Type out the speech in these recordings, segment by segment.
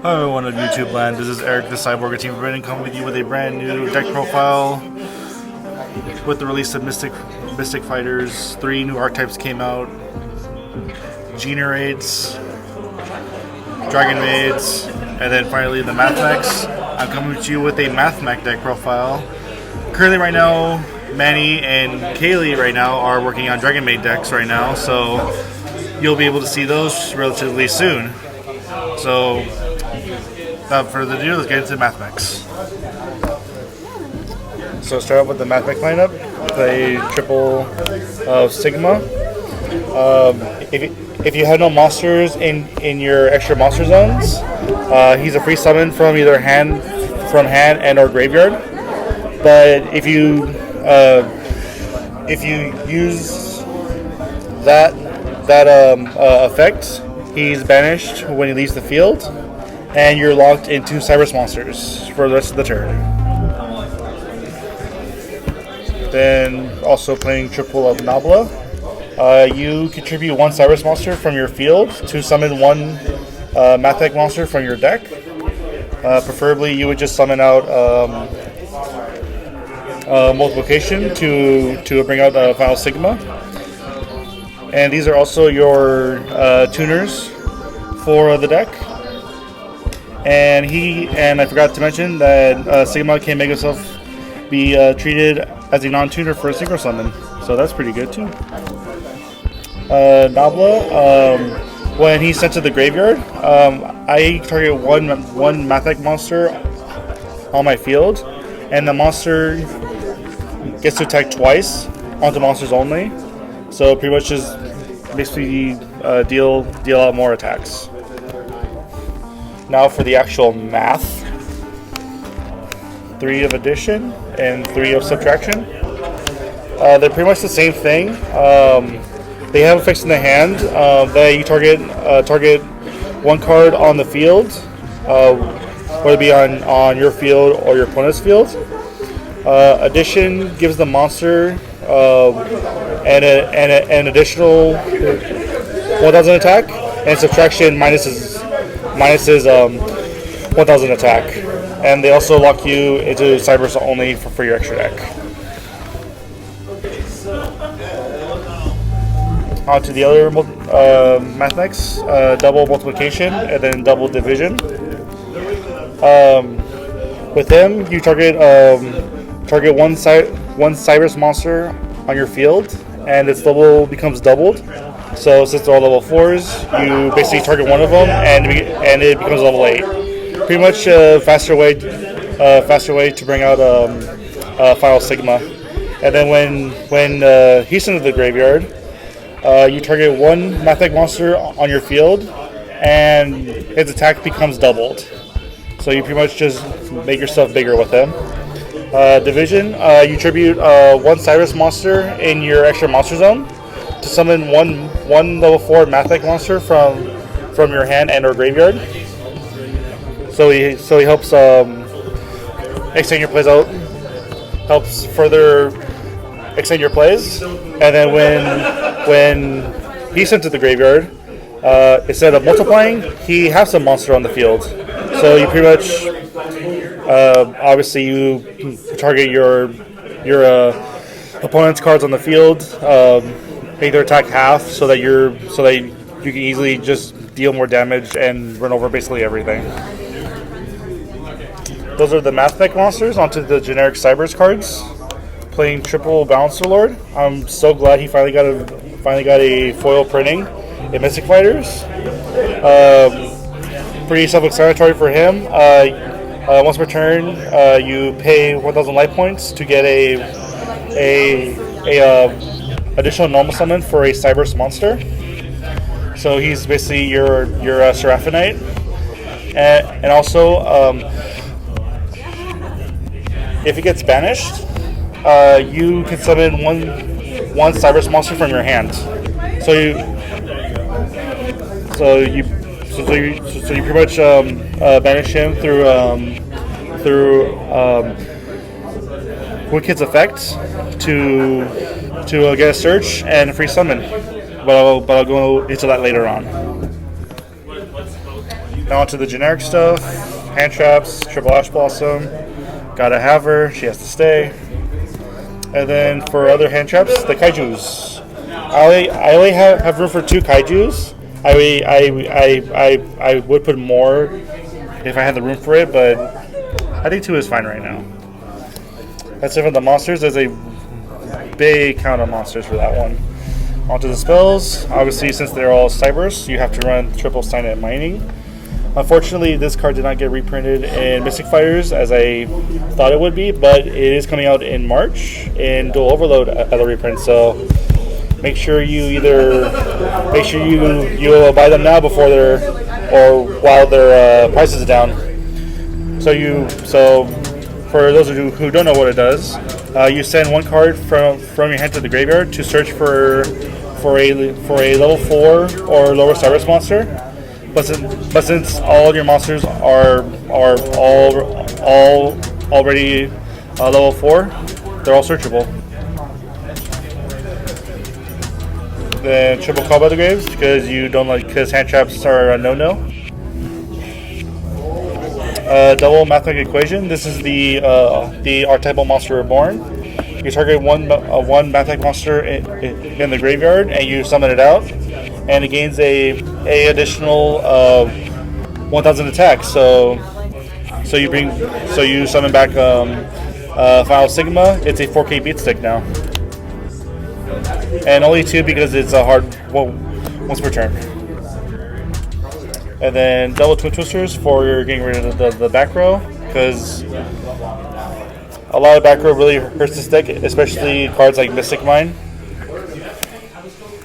Hi everyone of YouTube land, this is Eric the Cyborg Team Brandon coming with you with a brand new deck profile. With the release of Mystic Fighters, 3 new archetypes came out. Generates, Dragon Maids, and then finally the Matchmechs. I'm coming with you with a Matchmech deck profile. Currently right now, Manny and Kaylee right now are working on Dragon Maid decks right now, so you'll be able to see those relatively soon. So, without further ado, let's get into Matchmechs. So start off with the Matchmech lineup. Play triple Sigma. If you have no monsters in your extra monster zones, he's a free summon from either hand and or graveyard. But if you use that effect, he's banished when he leaves the field, and you're locked into Cybers monsters for the rest of the turn. Then also playing triple of Nabla. You contribute 1 Cybers monster from your field to summon 1 Matchmech monster from your deck. Preferably you would just summon out multiplication to bring out Final Sigma. And these are also your tuners for the deck. And I forgot to mention that Sigma can make himself be treated as a non-tuner for a synchro summon. So that's pretty good too. Nabla, when he's sent to the graveyard, I target one Matchmech monster on my field, and the monster gets to attack twice onto monsters only. So pretty much just basically deal out more attacks. Now for the actual math. 3 of addition and 3 of subtraction. They're pretty much the same thing. They have effects in the hand that you target 1 card on the field, whether it be on your field or your opponent's field. Addition gives the monster an additional 1,000 attack, and subtraction minuses 1,000 attack. And they also lock you into Cybers only for your extra deck. On to the other Matchmechs, double multiplication and then double division. With them, you target one Cybers monster on your field, and its level becomes doubled. So since they're all level 4s, you basically target one of them, and it becomes level 8. Pretty much a faster way to bring out Final Sigma. And then when he's into the graveyard, you target 1 Matchmech monster on your field, and its attack becomes doubled. So you pretty much just make yourself bigger with him. Division, you tribute 1 Cybers monster in your extra monster zone to summon one level 4 Matchmech monster from your hand and or graveyard. So he helps extend your plays out, helps further extend your plays, and then when he's sent to the graveyard, instead of multiplying, he has a monster on the field. So you pretty much, obviously you target your opponent's cards on the field, make their attack half, so that you can easily just deal more damage and run over basically everything. Those are the Matchmech monsters. Onto the generic Cybers cards. Playing triple Balancer Lord. I'm so glad he finally got a foil printing in Mystic Fighters. Pretty self-explanatory for him. Once per turn, you pay 1,000 life points to get a additional normal summon for a Cybers monster. So he's basically your Seraphonite, and also if he gets banished, you can summon one Cybers monster from your hand. So you pretty much banish him through Wicked's effect to get a search and a free summon. But I'll go into that later on. Now onto the generic stuff. Hand traps, triple ash blossom. Gotta have her. She has to stay. And then for other hand traps, the kaijus. I only have room for 2 kaijus. I would put more if I had the room for it, but I think 2 is fine right now. That's it for the monsters. There's a big count of monsters for that one. Onto the spells. Obviously, since they're all cybers, you have to run triple Steinet mining. Unfortunately, this card did not get reprinted in Mystic Fighters as I thought it would be, but it is coming out in March in Dual Overload at a reprint. So make sure you buy them now before while their prices are down. So for those of you who don't know what it does, you send 1 card from your hand to the graveyard to search for a level 4 or lower Cyrus monster. But since all your monsters are all already level 4, they're all searchable. Then triple call by the graves because hand traps are a no-no. Double Matchmech equation. This is the archetypal monster reborn. You target one Matchmech monster in the graveyard and you summon it out, and it gains a additional 1,000 attack. So you summon back Final Sigma. It's a 4K beat stick now, and only 2 because it's a hard once per turn. And then double Twin Twisters for getting rid of the back row, because a lot of back row really hurts this deck, especially cards like Mystic Mine.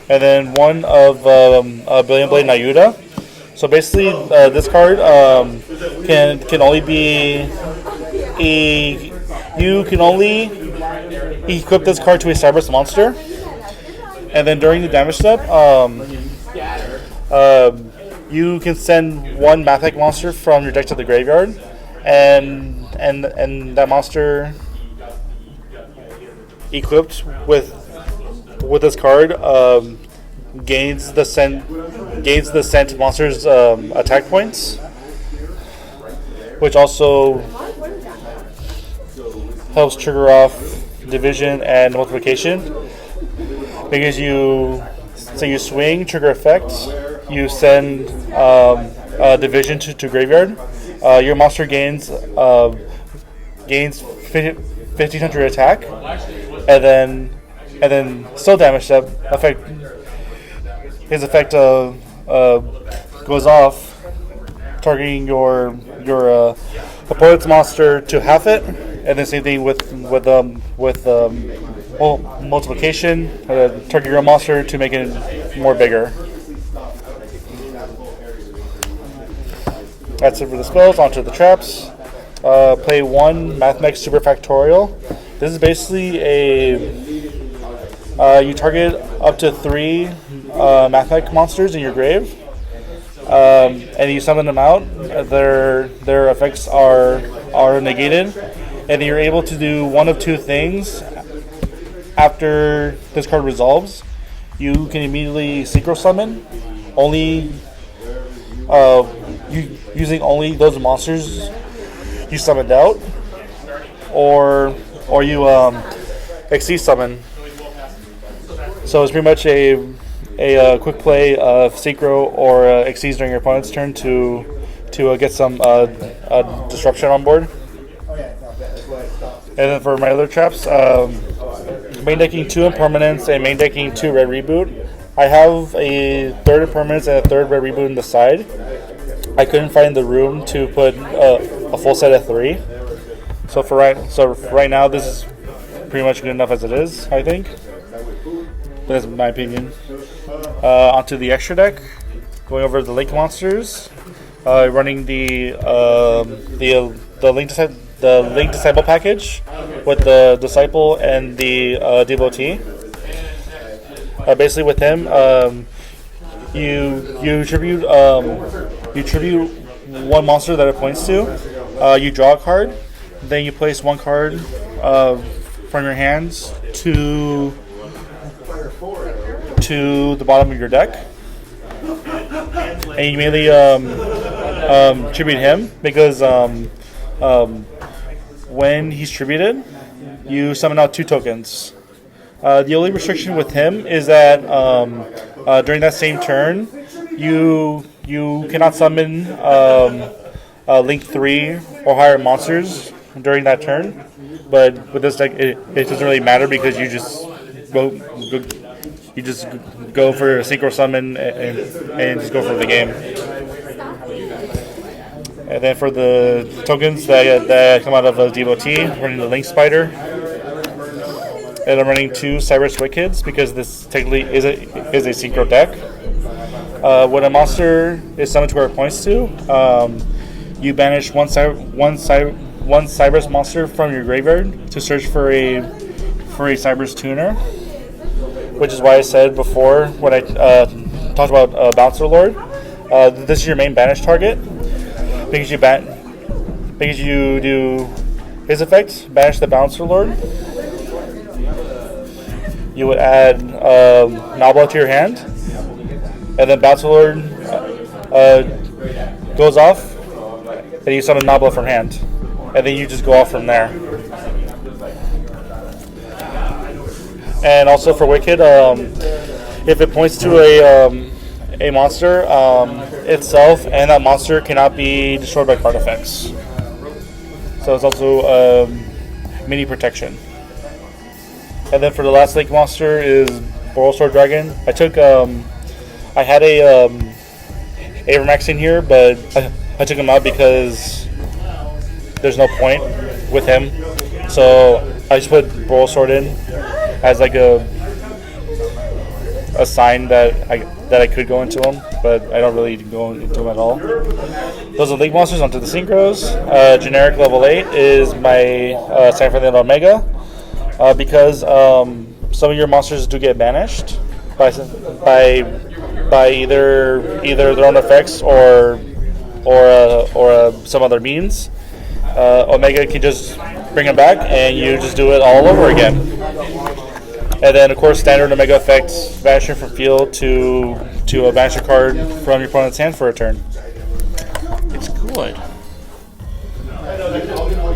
And then 1 of Billion Blade Nayuda. So basically, this card can only be you can only equip this card to a Cyberus monster, and then during the damage step, you can send 1 Matchmech monster from your deck to the graveyard, and that monster equipped with this card gains the sent monster's attack points, which also helps trigger off division and multiplication, because you swing, trigger effect, you send division to graveyard. Your monster gains 1,500 attack, and then still damage that effect. His effect goes off, targeting your opponent's monster to half it, and then same thing with multiplication, target your monster to make it more bigger. That's it for the spells. Onto the traps. Play 1 Matchmech Super Factorial. This is basically you target up to 3 Matchmech monsters in your grave, and you summon them out. Their effects are negated, and you're able to do one of 2 things. After this card resolves, you can immediately synchro summon using only those monsters you summoned out, or you exceed summon. So it's pretty much a quick play of synchro or exceeds during your opponent's turn to get some disruption on board. And then for my other traps, main decking 2 impermanents and main decking 2 red reboot. I have a 3rd impermanence and a 3rd red reboot in the side. I couldn't find the room to put a full set of 3. So right now, this is pretty much good enough as it is, I think. That's my opinion. Onto the extra deck, going over the Link monsters, running the Link Disciple package with the Disciple and the Devotee. Basically, with him, you tribute 1 monster that it points to. You draw a card, then you place 1 card from your hands to the bottom of your deck, and you immediately tribute him because when he's tributed, you summon out 2 tokens. The only restriction with him is that during that same turn, you cannot summon Link 3 or higher monsters during that turn. But with this deck, it doesn't really matter because you just go for a synchro summon and just go for the game. And then for the tokens that come out of a devotee, I'm running the Link Spider. And I'm running 2 Cyrus Wickeds because this technically is a synchro deck. When a monster is summoned to where it points to, you banish one Cyrus monster from your graveyard to search for a Cyrus tuner. Which is why I said before when I talked about Bouncer Lord, this is your main banish target because you do his effect, banish the Bouncer Lord. You would add Nabla to your hand, and then Bouncer Lord goes off, and you summon Nabla from hand, and then you just go off from there. And also for Wicked, if it points to a monster itself, and that monster cannot be destroyed by card effects. So it's also mini protection. And then for the last Link monster is Boral Sword Dragon. I had a Avermax in here, but I took him out because there's no point with him. So I just put Boral Sword in as like a sign that I could go into him, but I don't really go into him at all. Those are Link monsters. Onto the synchros. Generic level 8 is my San Fernando Omega. Because some of your monsters do get banished by either their own effects or some other means. Omega can just bring them back, and you just do it all over again. And then, of course, standard Omega effects, banishing from field to banish a card from your opponent's hand for a turn. It's good.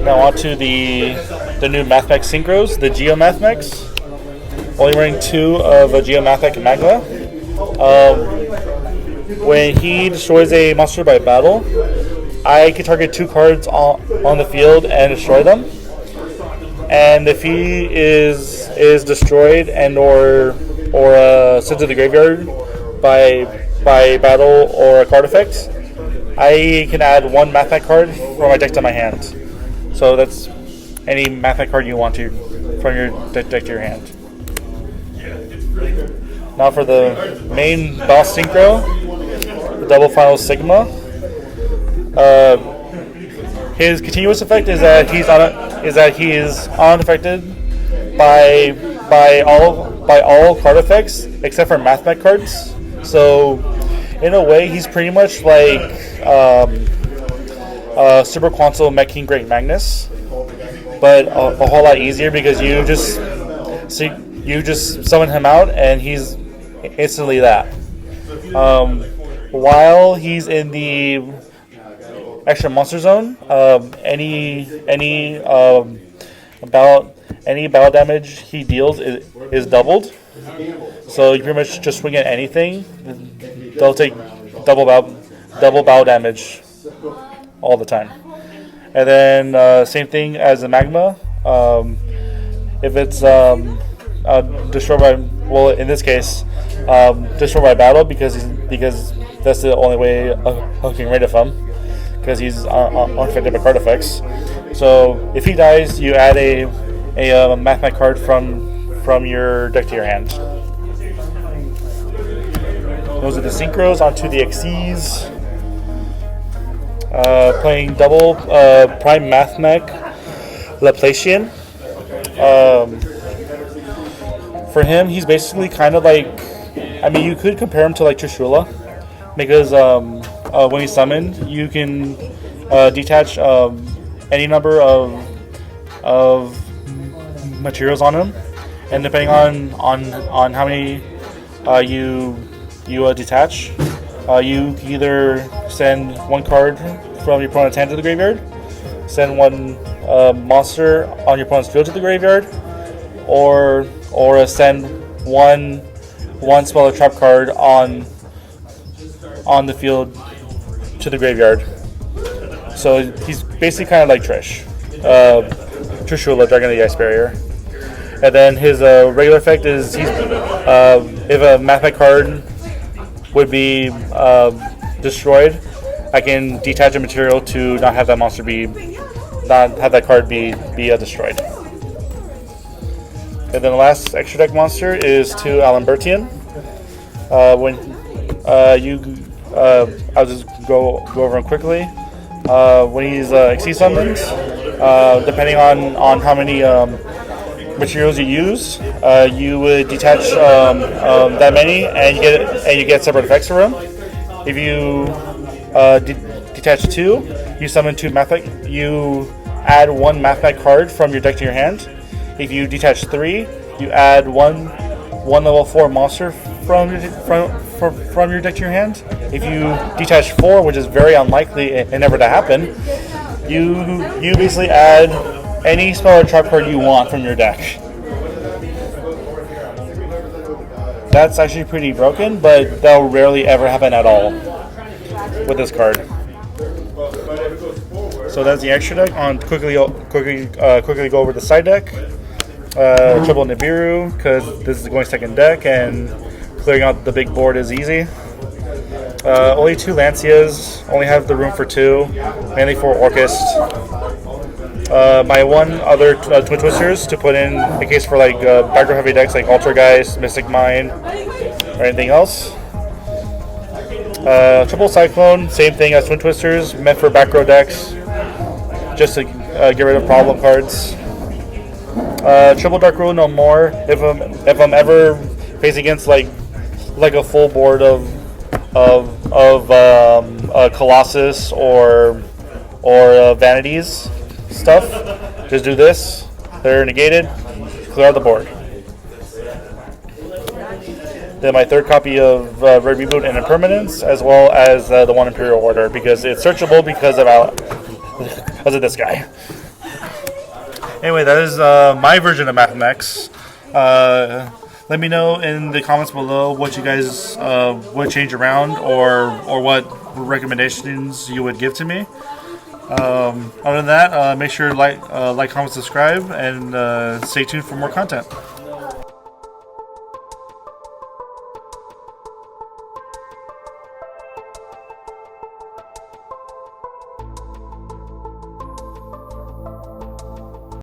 Now on to the new Matchmech synchros, the Geo Matchmechs. Only running 2 of a Geo Matchmech Magma. When he destroys a monster by battle, I can target 2 cards on the field and destroy them. And if he is destroyed and or sent to the graveyard by battle or a card effect, I can add 1 Matchmech card from my deck to my hand. So that's any Matchmech card you want to from your deck to your hand. Now for the main boss synchro, the Double Final Sigma. His continuous effect is that he is unaffected by all card effects except for Matchmech cards. So in a way, he's pretty much like Super Quantum Mech King Great Magnus, but a whole lot easier because you just summon him out and he's instantly that. While he's in the extra monster zone, any battle damage he deals is doubled. So you pretty much just swing at anything, they'll take double battle damage all the time. And then same thing as the Magma. If it's destroyed by, well, in this case, destroyed by battle because that's the only way of getting rid of him, because he's unaffected by card effects. So if he dies, you add a Matchmech card from your deck to your hand. Those are the synchros. Onto the XCs. Playing double Prime Matchmech Laplacian. For him, he's basically kind of like, I mean, you could compare him to like Trishula, because when he's summoned, you can detach any number of materials on him, and depending on how many you detach, You can either send one card from your opponent's hand to the graveyard, send one monster on your opponent's field to the graveyard, or send one spell or trap card on the field to the graveyard. So he's basically kind of like Trish. Trishula, Dragon of the Ice Barrier. And then his regular effect is if a Matchmech card would be destroyed, I can detach a material to not have that monster not have that card be destroyed. And then the last extra deck monster is to Alambertian. I'll just go over him quickly. When he's Xyz summoned, depending on how many materials you use, you would detach that many, and you get separate effects for them. If you detach 2, you summon 2 Matchmech. You add 1 Matchmech card from your deck to your hand. If you detach 3, you add one level 4 monster from your deck to your hand. If you detach 4, which is very unlikely and never to happen, you basically add any spell or trap card you want from your deck. That's actually pretty broken, but that'll rarely ever happen at all with this card. So that's the extra deck. On quickly go over the side deck. Triple Nibiru, because this is going second deck and clearing out the big board is easy. Only 2 Lancias, only have the room for 2, mainly for Orcust. My one other Twin Twisters to put in case for like backdoor heavy decks like Altergeist, Mystic Mine, or anything else. Triple Cyclone, same thing as Twin Twisters, meant for back row decks, just to get rid of problem cards. Triple Dark Rule no more. If I'm ever facing against like a full board of Colossus or Vanities stuff, just do this. They're negated. Clear out the board. Then my third copy of Red Reboot and Impermanence, as well as the one Imperial Order, because it's searchable because of this guy. Anyway, that is my version of Matchmech. Let me know in the comments below what you guys would change around, or what recommendations you would give to me. Other than that, make sure to like, comment, subscribe, and stay tuned for more content.